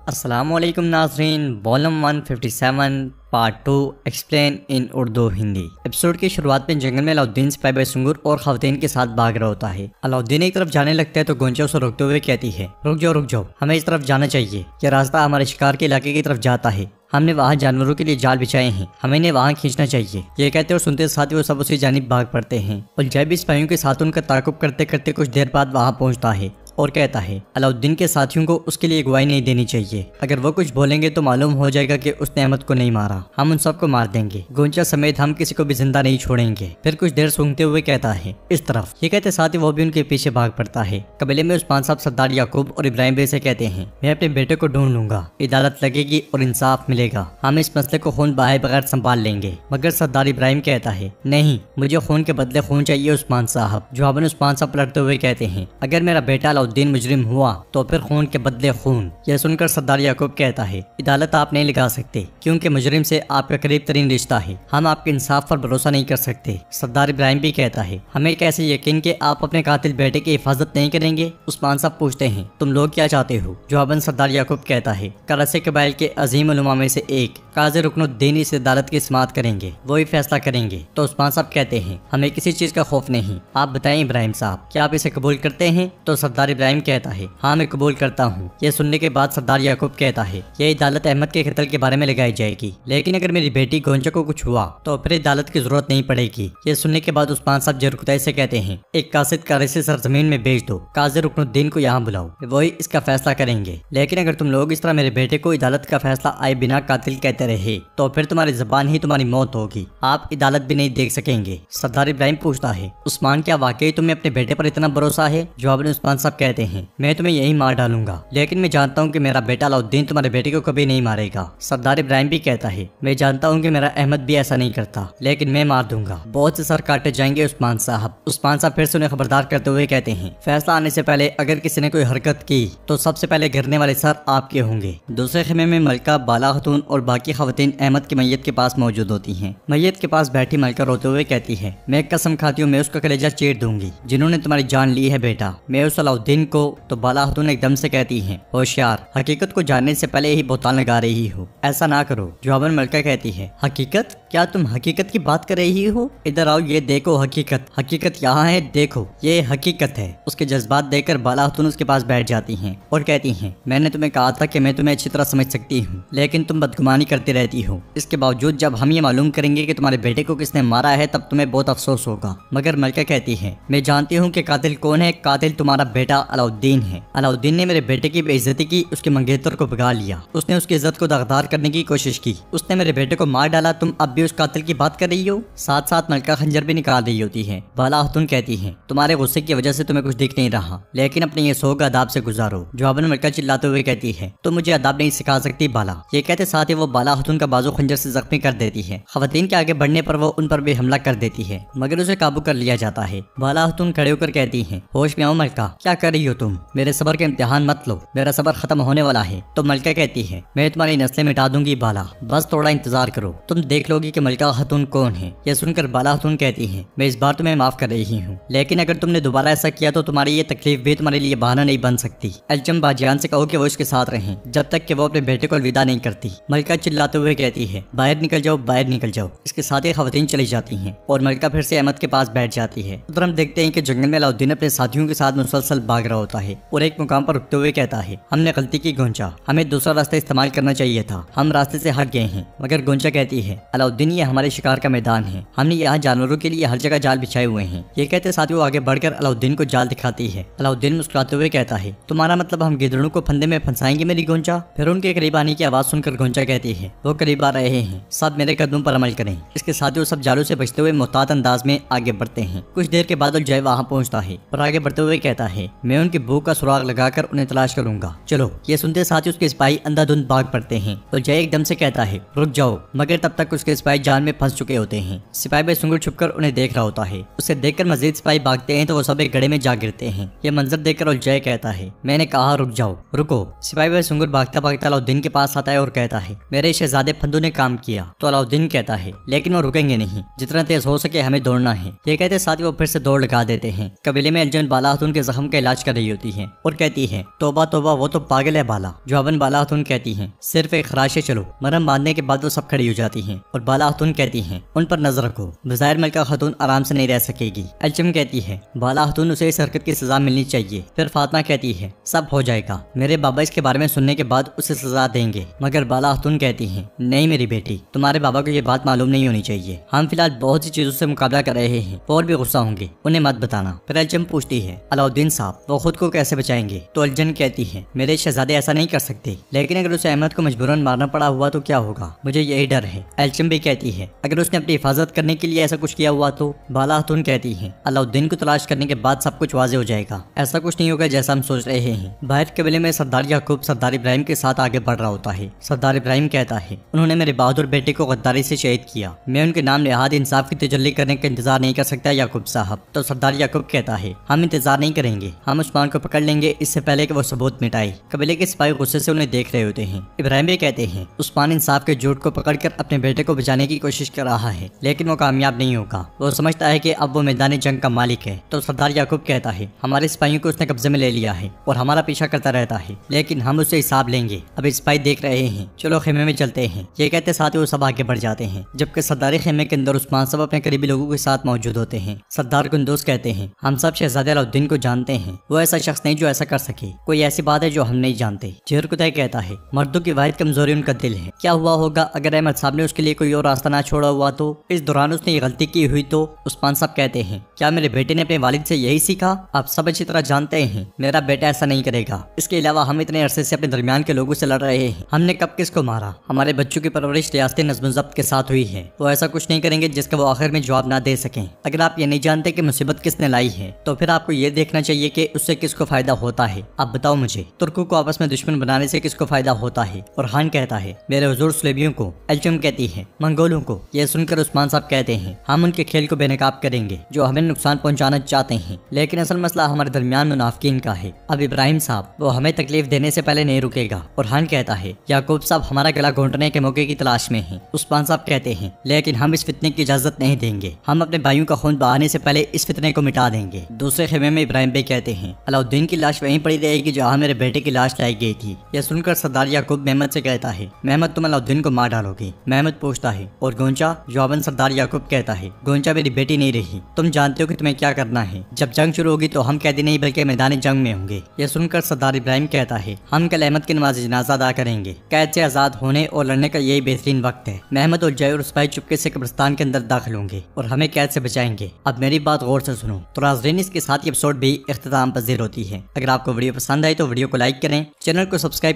अस्सलामुअलैकुम नाज़रीन, volume 157 part 2 explain in Urdu Hindi. Episode की शुरुआत में जंगल में अलाउद्दीन सिपाही बेसुंगुर और खवातीन के साथ भाग रहा होता है। अलाउद्दीन एक तरफ जाने लगता है तो गोंचा उसे रोकते हुए कहती है, रुक जाओ, हमें इस तरफ जाना चाहिए। यह रास्ता हमारे शिकार के इलाके की तरफ जाता है। हमने वहाँ जानवरों के लिए जाल बिछाए हैं, हमें इन्हें वहाँ खींचना चाहिए। ये कहते और सुनते साथ ही वो सब उसी जानिब भाग पड़ते हैं और जय भी सिपाहियों के साथ उनका ताकुब करते करते कुछ देर बाद वहाँ पहुँचता है और कहता है अलाउद्दीन के साथियों को उसके लिए गवाही नहीं देनी चाहिए। अगर वो कुछ बोलेंगे तो मालूम हो जाएगा कि उसने अहमद को नहीं मारा। हम उन सबको मार देंगे, गोंचा समेत हम किसी को भी जिंदा नहीं छोड़ेंगे। फिर कुछ देर सूंघते हुए कहता है इस तरफ। ये कहते साथ ही वो भी उनके पीछे भाग पड़ता है। कबीले में उस्मान साहब सरदार याकूब और इब्राहिम भाई से कहते हैं, मैं अपने बेटे को ढूंढ लूंगा, अदालत लगेगी और इंसाफ मिलेगा। हम इस मसले को खून बहाए बगैर संभाल लेंगे। मगर सरदार इब्राहिम कहता है, नहीं, मुझे खून के बदले खून चाहिए उस्मान साहब। जवाबन उस्मान साहब पलटते हुए कहते हैं, अगर मेरा बेटा अलाउद्दीन मुजरिम हुआ तो फिर खून के बदले खून। यह सुनकर सरदार याकूब कहता है, अदालत आप नहीं लगा सकते क्योंकि मुजरिम से आपका करीब तरीन रिश्ता है। हम आपके इंसाफ पर भरोसा नहीं कर सकते। सरदार इब्राहिम भी कहता है, हमें कैसे यकीन कि आप अपने कातिल बेटे की हिफाजत नहीं करेंगे। उस्मान साहब पूछते हैं, तुम लोग क्या चाहते हो? जवाबन सरदार याकूब कहता है, कराची कबाइल के अजीम उलमा में से एक काजी रुकनुद्दीन इस अदालत की समाअत करेंगे, वही फैसला करेंगे। तो उस्मान साहब कहते हैं, हमें किसी चीज का खौफ नहीं। आप बताएं इब्राहिम साहब, क्या आप इसे कबूल करते हैं? तो सरदार इब्राहिम कहता है, हाँ मैं कबूल करता हूँ। यह सुनने के बाद सरदार याकूब कहता है, यह अदालत अहमद के कत्ल के बारे में लगाई जाएगी, लेकिन अगर मेरी बेटी गोंचा को कुछ हुआ तो फिर अदालत की जरूरत नहीं पड़ेगी। यह सुनने के बाद उस्मान साहब जरकुताई से कहते हैं, एक कासिद कारी से सरजमीन में भेज दो, काजी रुकनुद्दीन को यहाँ बुलाओ, वही इसका फैसला करेंगे। लेकिन अगर तुम लोग इस तरह मेरे बेटे को अदालत का फैसला आए बिना कातिल कहते रहे तो फिर तुम्हारी जबान ही तुम्हारी मौत होगी, आप अदालत भी नहीं देख सकेंगे। सरदार इब्राहिम पूछता है, उस्मान क्या वाकई तुम्हें अपने बेटे पर इतना भरोसा है? जवाब में उस्मान साहब कहते हैं, मैं तुम्हें यही मार डालूंगा, लेकिन मैं जानता हूँ कि मेरा बेटा अलाउद्दीन तुम्हारे बेटे को कभी नहीं मारेगा। सरदार इब्राहिम भी कहता है, मैं जानता हूँ कि मेरा अहमद भी ऐसा नहीं करता, लेकिन मैं मार दूंगा। बहुत से सर काटे जाएंगे उस्मान साहब। उस्मान साहब फिर से उन्हें खबरदार करते हुए कहते हैं, फैसला आने से पहले अगर किसी ने कोई हरकत की तो सबसे पहले गिरने वाले सर आपके होंगे। दूसरे खेमे में मलका, बाला खतून और बाकी खवातीन अहमद की मैयत के पास मौजूद होती हैं। मैयत के पास बैठी मलका रोते हुए कहती है, मैं कसम खाती हूँ मैं उसका कलेजा चीर दूंगी जिन्होंने तुम्हारी जान ली है बेटा, मैं उस अलाउद्दीन को। तो बाला खतून एकदम से कहती है, होशियार, हकीकत को जानने से पहले ही बोतान लगा रही हो, ऐसा ना करो। जवाबन मलका कहती है, हकीकत? क्या तुम हकीकत की बात कर रही हो? इधर आओ, ये देखो हकीकत, हकीकत यहाँ है, देखो ये हकीकत है। उसके जज्बात देखकर बाला खतून उसके पास बैठ जाती हैं और कहती हैं, मैंने तुम्हें कहा था कि मैं तुम्हें अच्छी तरह समझ सकती हूँ, लेकिन तुम बदगुमानी करती रहती हो। इसके बावजूद जब हम ये मालूम करेंगे कि तुम्हारे बेटे को किसने मारा है तब तुम्हें बहुत अफसोस होगा। मगर मलका कहती है, मैं जानती हूँ कि कातिल कौन है, कातिल तुम्हारा बेटा अलाउद्दीन है। अलाउद्दीन ने मेरे बेटे की बेइज्जती की, उसके मंगेतर को भगा लिया, उसने उसकी इज्जत को दागदार करने की कोशिश की, उसने मेरे बेटे को मार डाला। तुम अब भी उस कातिल की बात कर रही हो? साथ साथ मलका खंजर भी निकाल रही होती है। बाला खतून कहती है, तुम्हारे गुस्से की वजह से तुम्हें कुछ दिख नहीं रहा, लेकिन अपने ये सोग अदाब से गुजारो। जवाबन मलका चिल्लाते हुए कहती है, तो मुझे अदाब नहीं सिखा सकती बाला। ये कहते साथ ही वो बाला खतून का बाजू खंजर से जख्मी कर देती है। खवातीन के आगे बढ़ने पर वो उन पर भी हमला कर देती है, मगर उसे काबू कर लिया जाता है। बाला खतून खड़े होकर कहती है, होश में आओ मलका, क्या कर रही हो तुम? मेरे सबर के इम्तिहान मत लो, मेरा सबर खत्म होने वाला है। तो मलका कहती है, मैं तुम्हारी नस्लें मिटा दूंगी बाला, बस थोड़ा इंतजार करो, तुम देख लोगी कि मलका खतून कौन है। यह सुनकर बाला खतून कहती है, मैं इस बार तुम्हें माफ कर रही हूँ, लेकिन अगर तुमने दोबारा ऐसा किया तो तुम्हारी ये तकलीफ भी तुम्हारे लिए बहाना नहीं बन सकती। अल्जम बाजियान से कहो कि वो इसके साथ रहें जब तक कि वो अपने बेटे को अलविदा नहीं करती। मलका चिल्लाते हुए कहती है, बाहर निकल जाओ, बाहर निकल जाओ। इसके साथ ही खवातीन चली जाती हैं और मलका फिर से अहमद के पास बैठ जाती है। उधर हम देखते हैं कि जंगल में अलाउद्दीन अपने साथियों के साथ मुसलसल भाग रहा होता है और एक मुकाम पर रुकते हुए कहता है, हमने गलती की गोंचा, हमें दूसरा रास्ता इस्तेमाल करना चाहिए था, हम रास्ते से हट गए हैं। मगर गोंचा कहती है, अलाउद्दीन ये हमारे शिकार का मैदान है, हमने यहाँ जानवरों के लिए हर जगह जाल बिछाए हुए हैं। ये कहते साथ ही वो आगे बढ़कर अलाउद्दीन को जाल दिखाती है। अलाउद्दीन मुस्कुराते हुए कहता है, तुम्हारा मतलब हम गिदड़ों को फंदे में फंसाएंगे मेरी गोंचा? फिर उनके करीब आने की आवाज सुनकर गोंचा कहती है, वो करीब आ रहे हैं, सब मेरे कदमों पर अमल करें। इसके साथ ही वो सब जालों से बचते हुए मोहतात अंदाज में आगे बढ़ते हैं। कुछ देर के बाद जय वहाँ पहुँचता है और आगे बढ़ते हुए कहता है, मैं उनकी भूख का सुराग लगाकर उन्हें तलाश करूंगा, चलो। ये सुनते साथ ही उसके सिपाही अंधाधुंध भाग पड़ते हैं। तो जय एकदम से कहता है, रुक जाओ, मगर तब तक उसके सिपाही जाल में फंस चुके होते हैं। सिपाही बेसुंगुर छुपकर उन्हें देख रहा होता है। उसे देखकर मजीद सिपाही भागते हैं तो वो सब एक गड्ढे में जा गिरते हैं। ये मंजर देखकर जय कहता है, मैंने कहा रुक जाओ, रुको। सिपाही बेसुंगुर भागता भागता अलाउद्दीन के पास आता है और कहता है, मेरे शहजादे फंदू ने काम किया। तो अलाउद्दीन कहता है, लेकिन वो रुकेंगे नहीं, जितना तेज हो सके हमें दौड़ना है। ये कहते साथ ही वो फिर से दौड़ लगा देते हैं। कबीले में अलजन बाला खतून के जख्म का इलाज इलाज कर रही होती है और कहती है तौबा तौबा वो तो पागल है बाला। जवाबन बाला खातून कहती है सिर्फ एक खराशे चलो। मरहम बांधने के बाद वो सब खड़ी हो जाती है और बाला खातून कहती है उन पर नजर रखो, बज़ाहिर मलका खातून आराम से नहीं रह सकेगी। एल्चम कहती है बाला खातून उसे इस हरकत की सजा मिलनी चाहिए। फिर फातिमा कहती है सब हो जाएगा, मेरे बाबा इसके बारे में सुनने के बाद उसे सजा देंगे। मगर बाला खातून कहती है नहीं मेरी बेटी, तुम्हारे बाबा को ये बात मालूम नहीं होनी चाहिए। हम फिलहाल बहुत सी चीजों से मुकाबला कर रहे हैं, और भी गुस्सा होंगे, उन्हें मत बताना। फिर एल्चम पूछती है अलाउद्दीन साहब वो खुद को कैसे बचाएंगे? तो एल्चम कहती है मेरे शहजादे ऐसा नहीं कर सकते, लेकिन अगर उसे अहमद को मजबूरन मारना पड़ा हुआ तो क्या होगा? मुझे यही डर है। एल्चम भी कहती है अगर उसने अपनी हिफाजत करने के लिए ऐसा कुछ किया हुआ तो? बाला खातून कहती है अलाउद्दीन को तलाश करने के बाद सब कुछ वाज़ेह हो जाएगा। ऐसा कुछ नहीं होगा जैसा हम सोच रहे हैं। बाहर कबीले में सरदार याकूब सरदार इब्राहिम के साथ आगे बढ़ रहा होता है। सरदार इब्राहिम कहता है उन्होंने मेरे बहादुर बेटे को गद्दारी से शहीद किया, मैं उनके नाम निहाद इंसाफ की तजल्ली करने का इंतजार नहीं कर सकता याकूब साहब। तो सरदार याकूब कहता है हम इंतजार नहीं करेंगे, हम उस्मान को पकड़ लेंगे इससे पहले कि वो सबूत मिटाए। कबीले के सिपाही गुस्से से उन्हें देख रहे होते हैं। इब्राहिम भी कहते हैं उस्मान इंसाफ के झूठ को पकड़कर अपने बेटे को बचाने की कोशिश कर रहा है, लेकिन वो कामयाब नहीं होगा। वो समझता है कि अब वो मैदान जंग का मालिक है। तो सरदार याकूब कहता है हमारे सिपाहियों को उसने कब्जे में ले लिया है और हमारा पीछा करता रहता है, लेकिन हम उससे हिसाब लेंगे। अब सिपाही देख रहे हैं, चलो खेमे में चलते हैं। ये कहते साथ ही वो सब आगे बढ़ जाते हैं, जबकि सरदारी खेमे के अंदर उस्मान सब अपने करीबी लोगों के साथ मौजूद होते हैं। सरदार कुंदूस कहते हैं हम सब शहजादे अलाउद्दीन को जानते हैं, वो ऐसा शख्स नहीं जो ऐसा कर सके, कोई ऐसी बात है जो हम नहीं जानते। जेहर कुतै कहता है मर्दों की वाहिद कमजोरी उनका दिल है, क्या हुआ होगा अगर अहमद साहब ने उसके लिए कोई और रास्ता ना छोड़ा हुआ तो? इस दौरान उसने ये गलती की हुई तो? उस्मान साहब कहते हैं क्या मेरे बेटे ने अपने वालिद से यही सीखा? आप सब अच्छी तरह जानते हैं मेरा बेटा ऐसा नहीं करेगा। इसके अलावा हम इतने अरसे से अपने दरमियान के लोगों से लड़ रहे हैं, हमने कब किसको मारा? हमारे बच्चों की परवरिश रियासत नज़्म ज़ब्त के साथ हुई है, वो ऐसा कुछ नहीं करेंगे जिसका वो आखिर में जवाब ना दे सकें। अगर आप ये नहीं जानते कि मुसीबत किसने लाई है तो फिर आपको ये देखना चाहिए कि उससे किसको फायदा होता है। आप बताओ मुझे, तुर्कों को आपस में दुश्मन बनाने से किसको फायदा होता है? और खान कहता है मेरे हुजूर सुलेबियों को। एल्चम कहती है मंगोलों को। यह सुनकर उस्मान साहब कहते हैं हम उनके खेल को बेनकाब करेंगे जो हमें नुकसान पहुंचाना चाहते हैं, लेकिन असल मसला हमारे दरमियान मुनाफिकीन का है। अब इब्राहिम साहब वो हमें तकलीफ देने से पहले नहीं रुकेगा। और खान कहता है याकूब साहब हमारा गला घोंटने के मौके की तलाश में है। उस्मान साहब कहते हैं लेकिन हम इस फितने की इजाजत नहीं देंगे, हम अपने भाइयों का खून बहाने से पहले इस फितने को मिटा देंगे। दूसरे खेमे में इब्राहिम बे कहते हैं अलाउद्दीन की लाश वहीं पड़ी रहेगी जहाँ मेरे बेटे की लाश लाई गई थी। यह सुनकर सरदार याकूब मेहमद से कहता है मेहमद तुम अलाउद्दीन को मार डालोगे? मेहमद पूछता है और गोंचा? जवाबन सरदार याकूब कहता है गोंचा मेरी बेटी नहीं रही, तुम जानते हो कि तुम्हें क्या करना है। जब जंग शुरू होगी तो हम कैदी नहीं बल्कि मैदान जंग में होंगे। यह सुनकर सरदार इब्राहिम कहता है हम कल अहमद की नमाज जनाजा अदा करेंगे, कैद से आजाद होने और लड़ने का यही बेहतरीन वक्त है। मेहमद और जय और सिपाही चुपके से कब्रिस्तान के अंदर दाखिल होंगे और हमें कैद से बचाएंगे। अब मेरी बात गौर से सुनो। तो नाज़रीन इसके साथ ही एपिसोड भी इख्तिताम पजीर होती है। अगर आपको वीडियो पसंद आए तो वीडियो को लाइक करें, चैनल को सब्सक्राइब